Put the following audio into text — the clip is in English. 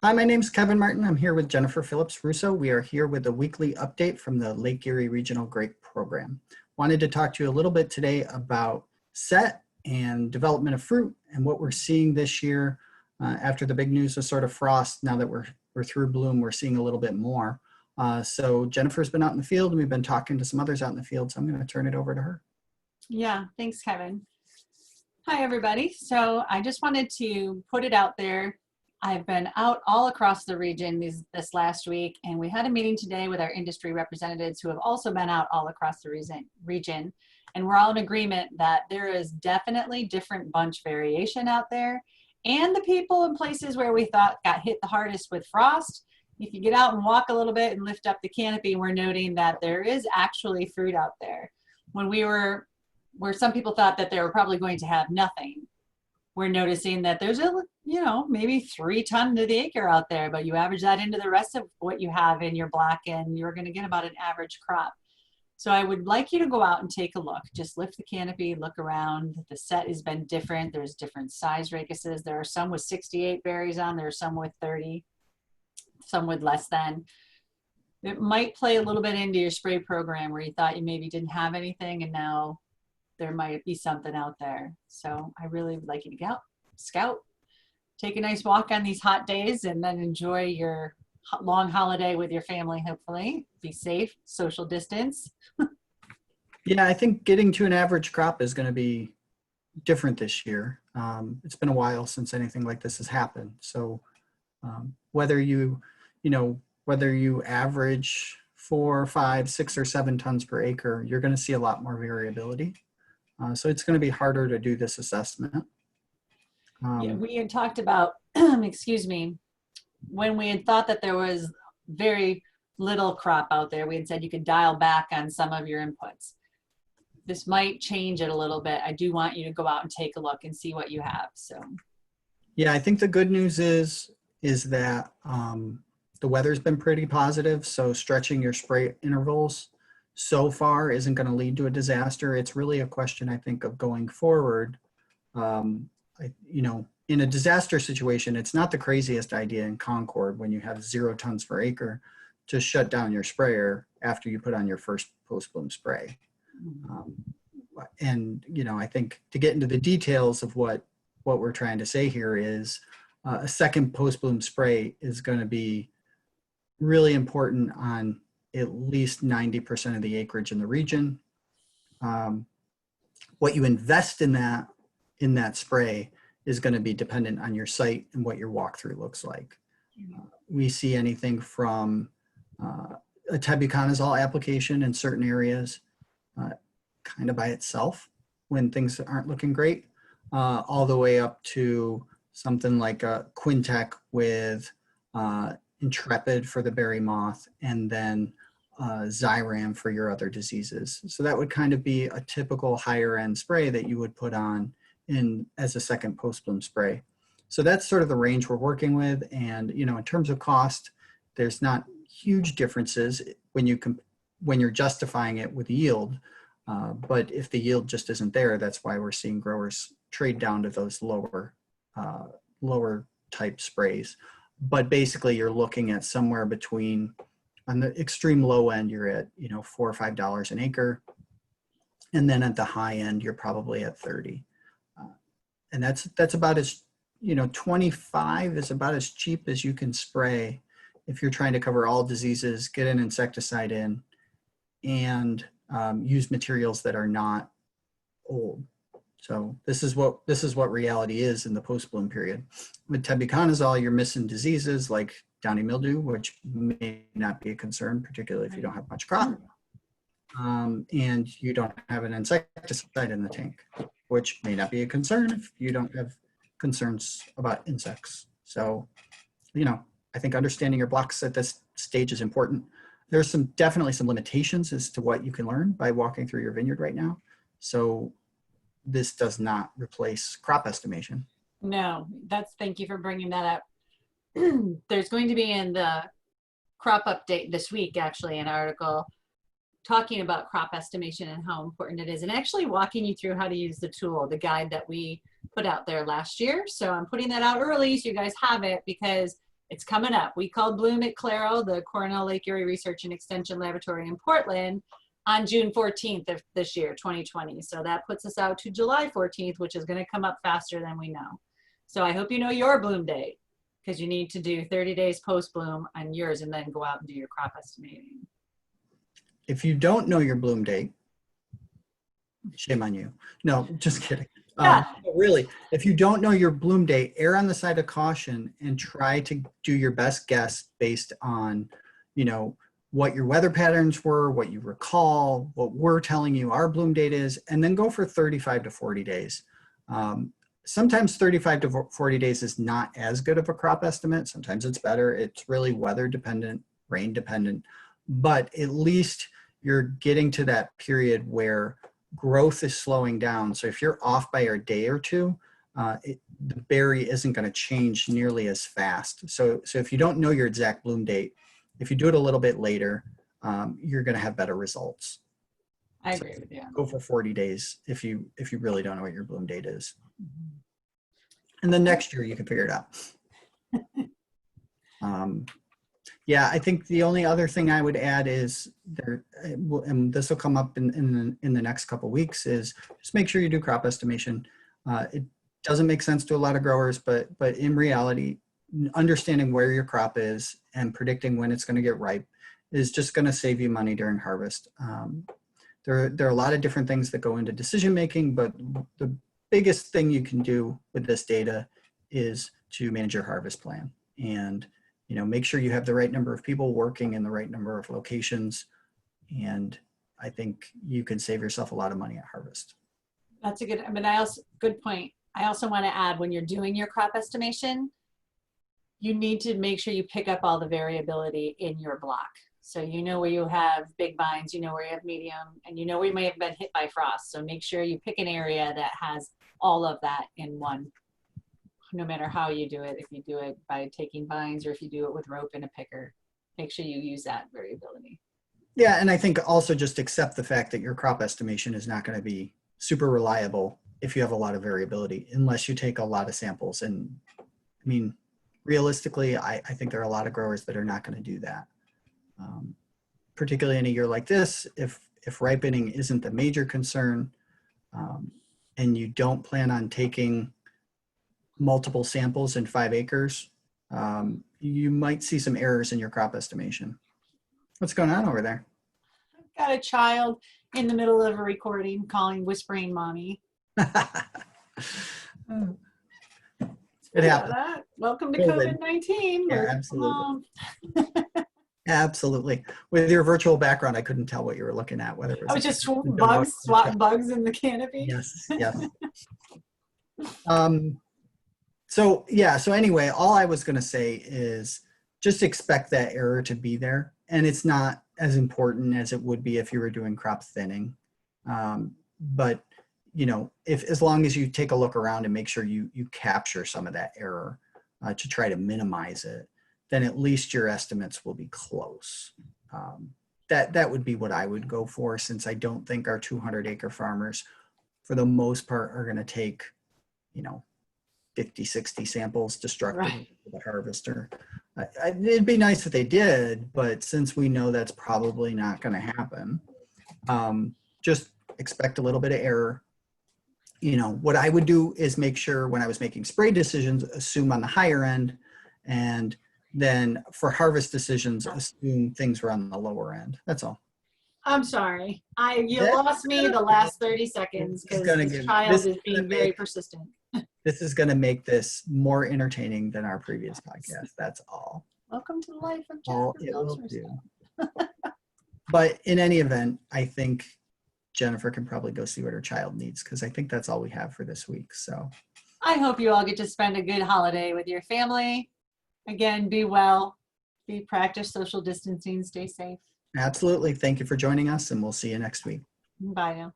Hi, my name is Kevin Martin. I'm here with Jennifer Phillips Russo. We are here with a weekly update from the Lake Erie Regional Grape Program. Wanted to talk to you a little bit today about set and development of fruit and what we're seeing this year after the big news of sort of frost. Now that we're through bloom, we're seeing a little bit more. So Jennifer's been out in the field and we've been talking to some others out in the field. So I'm going to turn it over to her. Yeah, thanks, Kevin. Hi, everybody. So I just wanted to put it out there. I've been out all across the region this last week, and we had a meeting today with our industry representatives who have also been out all across the region. And we're all in agreement that there is definitely different bunch variation out there. And the people in places where we thought got hit the hardest with frost, if you get out and walk a little bit and lift up the canopy, we're noting that there is actually fruit out there. When we were where some people thought that they were probably going to have nothing, we're noticing that there's maybe 3 tons to the acre out there, but you average that into the rest of what you have in your block and you're going to get about an average crop. So I would like you to go out and take a look. Just lift the canopy, look around. The set has been different. There's different size rachises. There are some with 68 berries on, there are some with 30, some with less than. It might play a little bit into your spray program where you thought you maybe didn't have anything and now there might be something out there. So I really would like you to go out, scout, take a nice walk on these hot days, and then enjoy your long holiday with your family, hopefully. Be safe, social distance. Yeah, I think getting to an average crop is going to be different this year. It's been a while since anything like this has happened. So whether you average 4, 5, 6, or 7 tons per acre, you're going to see a lot more variability. So it's going to be harder to do this assessment. Yeah, we had talked about, excuse me, when we had thought that there was very little crop out there, we had said you could dial back on some of your inputs. This might change it a little bit. I do want you to go out and take a look and see what you have. So, yeah, I think the good news is that the weather's been pretty positive. So stretching your spray intervals so far isn't going to lead to a disaster. It's really a question, I think, of going forward. In a disaster situation, it's not the craziest idea in Concord when you have 0 tons per acre to shut down your sprayer after you put on your first post-bloom spray. I think to get into the details of what we're trying to say here is a second post-bloom spray is going to be really important on at least 90% of the acreage in the region. What you invest in that spray is going to be dependent on your site and what your walkthrough looks like. We see anything from a tebuconazole application in certain areas, kind of by itself when things aren't looking great, all the way up to something like a Quintec with Intrepid for the berry moth, and then Xyram for your other diseases. So that would kind of be a typical higher end spray that you would put on as a second post-bloom spray. So that's sort of the range we're working with. And, in terms of cost, there's not huge differences when you're justifying it with yield. But if the yield just isn't there, that's why we're seeing growers trade down to those lower type sprays. But basically you're looking at somewhere between, on the extreme low end, you're at, $4 or $5 an acre. And then at the high end, you're probably at 30. And that's about as, 25 is about as cheap as you can spray if you're trying to cover all diseases, get an insecticide in, and use materials that are not old. So this is what reality is in the post-bloom period. With tebuconazole, you're missing diseases like downy mildew, which may not be a concern, particularly if you don't have much crop. And you don't have an insecticide in the tank, which may not be a concern if you don't have concerns about insects. So, I think understanding your blocks at this stage is important. There's definitely some limitations as to what you can learn by walking through your vineyard right now. So this does not replace crop estimation. No, thank you for bringing that up. There's going to be in the crop update this week, actually, an article talking about crop estimation and how important it is, and actually walking you through how to use the tool, the guide that we put out there last year. So I'm putting that out early so you guys have it, because It's coming up. We called bloom at Claro, the Cornell Lake Erie Research and Extension Laboratory in Portland, on June 14th of this year, 2020. So that puts us out to July 14th, which is going to come up faster than we know. So I hope you know your bloom date, because you need to do 30 days post bloom on yours and then go out and do your crop estimating. If you don't know your bloom date, shame on you. No, just kidding. Yeah. Really, if you don't know your bloom date, err on the side of caution and try to do your best guess based on, you know, what your weather patterns were, what you recall, what we're telling you our bloom date is, and then go for 35 to 40 days. Sometimes 35 to 40 days is not as good of a crop estimate. Sometimes it's better. It's really weather dependent, rain dependent, but at least you're getting to that period where growth is slowing down. So if you're off by a day or two, the berry isn't going to change nearly as fast. So if you don't know your exact bloom date, if you do it a little bit later, you're going to have better results. I agree with you. Go for 40 days if you really don't know what your bloom date is. And then next year you can figure it out. Yeah, I think the only other thing I would add is there, and this will come up in the next couple of weeks, is just make sure you do crop estimation. It doesn't make sense to a lot of growers, but in reality, understanding where your crop is and predicting when it's going to get ripe is just going to save you money during harvest. There are a lot of different things that go into decision making, but the biggest thing you can do with this data is to manage your harvest plan and make sure you have the right number of people working in the right number of locations. And I think you can save yourself a lot of money at harvest. That's a good, good point. I also want to add, when you're doing your crop estimation, you need to make sure you pick up all the variability in your block. So you know where you have big vines, you know where you have medium, and you know where you may have been hit by frost. So make sure you pick an area that has all of that in one, no matter how you do it. If you do it by taking vines or if you do it with rope and a picker, make sure you use that variability. Yeah, and I think also just accept the fact that your crop estimation is not going to be super reliable if you have a lot of variability, unless you take a lot of samples. And I mean, realistically, I think there are a lot of growers that are not going to do that. Particularly in a year like this, if ripening isn't the major concern, and you don't plan on taking multiple samples in 5 acres, you might see some errors in your crop estimation. What's going on over there? I've got a child in the middle of a recording whispering mommy. It happens. Welcome to COVID-19. Yeah, absolutely. Absolutely. With your virtual background, I couldn't tell what you were looking at. Whether it was I was just swatting bugs in the canopy. Yes, yes. So anyway, all I was going to say is just expect that error to be there, and it's not as important as it would be if you were doing crop thinning. But as long as you take a look around and make sure you capture some of that error to try to minimize it, then at least your estimates will be close. That would be what I would go for, since I don't think our 200-acre farmers, for the most part, are going to take 50, 60 samples destructive for the harvester. It'd be nice if they did, but since we know that's probably not going to happen, just expect a little bit of error. What I would do is make sure when I was making spray decisions, assume on the higher end, and then for harvest decisions, assume things were on the lower end. That's all. I'm sorry. You lost me the last 30 seconds because this child is being very persistent. This is going to make this more entertaining than our previous podcast. That's all. Welcome to the life of All Jennifer. it will do. But in any event, I think Jennifer can probably go see what her child needs, because I think that's all we have for this week. So I hope you all get to spend a good holiday with your family. Again, be well, practice social distancing, stay safe. absolutely. Thank you for joining us, and we'll see you next week. Bye now.